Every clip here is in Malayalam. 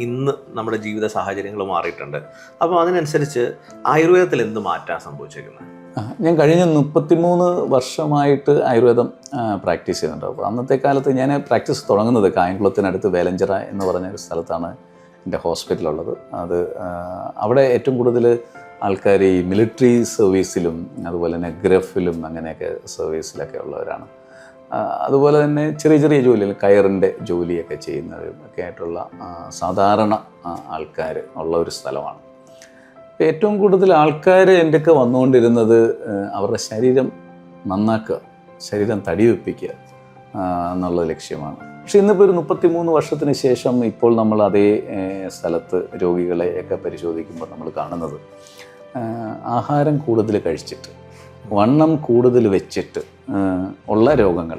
ഇന്ന് നമ്മുടെ ജീവിത സാഹചര്യങ്ങൾ മാറിയിട്ടുണ്ട്. അപ്പോൾ അതിനനുസരിച്ച് ആയുർവേദത്തിൽ എന്ത് മാറ്റാൻ സംഭവിച്ചേക്കുന്നത്? ഞാൻ കഴിഞ്ഞ 33 വർഷമായിട്ട് ആയുർവേദം പ്രാക്ടീസ് ചെയ്യുന്നുണ്ട്. അപ്പോൾ അന്നത്തെ കാലത്ത് ഞാൻ പ്രാക്ടീസ് തുടങ്ങുന്നത് കായംകുളത്തിനടുത്ത് വേലഞ്ചിറ എന്ന് പറഞ്ഞ ഒരു സ്ഥലത്താണ് എൻ്റെ ഹോസ്പിറ്റലുള്ളത്. അത് അവിടെ ഏറ്റവും കൂടുതൽ ആൾക്കാർ ഈ മിലിറ്ററി സർവീസിലും അതുപോലെ തന്നെ ഗൾഫിലും അങ്ങനെയൊക്കെ സർവീസിലൊക്കെ ഉള്ളവരാണ്. അതുപോലെ തന്നെ ചെറിയ ചെറിയ ജോലികൾ, കയറിൻ്റെ ജോലിയൊക്കെ ചെയ്യുന്നവരും ഒക്കെ ആയിട്ടുള്ള സാധാരണ ആൾക്കാർ ഉള്ള ഒരു സ്ഥലമാണ്. ഏറ്റവും കൂടുതൽ ആൾക്കാർ എൻ്റെയൊക്കെ വന്നുകൊണ്ടിരുന്നത് അവരുടെ ശരീരം നന്നാക്കുക, ശരീരം തടി വെപ്പിക്കുക എന്നുള്ള ലക്ഷ്യമാണ്. പക്ഷെ ഇന്നിപ്പോൾ ഒരു 33 വർഷത്തിന് ശേഷം ഇപ്പോൾ നമ്മൾ അതേ സ്ഥലത്ത് രോഗികളെയൊക്കെ പരിശോധിക്കുമ്പോൾ നമ്മൾ കാണുന്നത് ആഹാരം കൂടുതൽ കഴിച്ചിട്ട്, വണ്ണം കൂടുതൽ വെച്ചിട്ട് ഉള്ള രോഗങ്ങൾ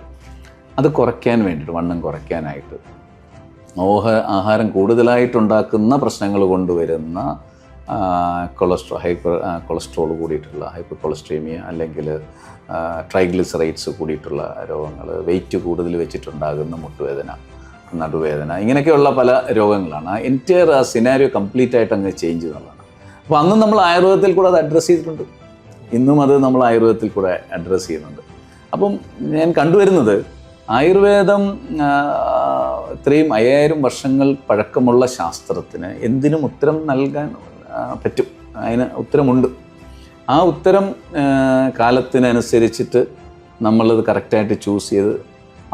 അത് കുറയ്ക്കാൻ വേണ്ടിയിട്ട്, വണ്ണം കുറയ്ക്കാനായിട്ട് ആഹാരം കൂടുതലായിട്ടുണ്ടാക്കുന്ന പ്രശ്നങ്ങൾ കൊണ്ടുവരുന്ന കൊളസ്ട്രോൾ കൂടിയിട്ടുള്ള ഹൈപ്പർ കൊളസ്ട്രീമിയ, അല്ലെങ്കിൽ ട്രൈഗ്ലിസറൈഡ്സ് കൂടിയിട്ടുള്ള രോഗങ്ങൾ, വെയിറ്റ് കൂടുതൽ വെച്ചിട്ടുണ്ടാകുന്ന മുട്ടുവേദന, നടുവേദന, ഇങ്ങനെയൊക്കെയുള്ള പല രോഗങ്ങളാണ്. ആ എൻറ്റയർ ആ സിനാരിയോ കംപ്ലീറ്റ് ആയിട്ട് അങ്ങ് ചേഞ്ച് എന്നുള്ളതാണ്. അപ്പോൾ അന്നും നമ്മൾ ആയുർവേദത്തിൽ കൂടെ അത് അഡ്രസ്സ് ചെയ്തിട്ടുണ്ട്, ഇന്നും അത് നമ്മൾ ആയുർവേദത്തിൽ കൂടെ അഡ്രസ്സ് ചെയ്യുന്നുണ്ട്. അപ്പം ഞാൻ കണ്ടുവരുന്നത് ആയുർവേദം ഇത്രയും 5000 വർഷങ്ങൾ പഴക്കമുള്ള ശാസ്ത്രത്തിന് എന്തിനും ഉത്തരം നൽകാൻ പറ്റും, അതിന് ഉത്തരമുണ്ട്. ആ ഉത്തരം കാലത്തിനനുസരിച്ചിട്ട് നമ്മളത് കറക്റ്റായിട്ട് ചൂസ് ചെയ്ത്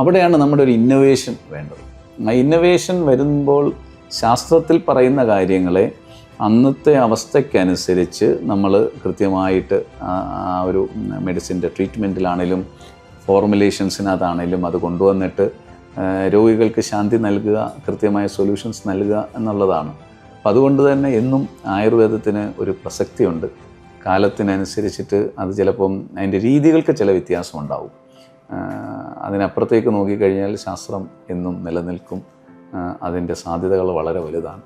അവിടെയാണ് നമ്മുടെ ഒരു ഇന്നൊവേഷൻ വേണ്ടത്. ആ ഇന്നൊവേഷൻ വരുമ്പോൾ ശാസ്ത്രത്തിൽ പറയുന്ന കാര്യങ്ങളെ അന്നത്തെ അവസ്ഥയ്ക്കനുസരിച്ച് നമ്മൾ കൃത്യമായിട്ട് ആ ഒരു മെഡിസിൻ്റെ ട്രീറ്റ്മെൻറ്റിലാണേലും ഫോർമുലേഷൻസിനകത്താണേലും അത് കൊണ്ടുവന്നിട്ട് രോഗികൾക്ക് ശാന്തി നൽകുക, കൃത്യമായ സൊല്യൂഷൻസ് നൽകുക എന്നുള്ളതാണ്. അപ്പം അതുകൊണ്ട് തന്നെ എന്നും ആയുർവേദത്തിന് ഒരു പ്രസക്തിയുണ്ട്. കാലത്തിനനുസരിച്ചിട്ട് അത് ചിലപ്പം അതിൻ്റെ രീതികൾക്ക് ചില വ്യത്യാസം ഉണ്ടാവും. അതിനപ്പുറത്തേക്ക് നോക്കിക്കഴിഞ്ഞാൽ ശാസ്ത്രം എന്നും നിലനിൽക്കും. അതിൻ്റെ സാധ്യതകൾ വളരെ വലുതാണ്.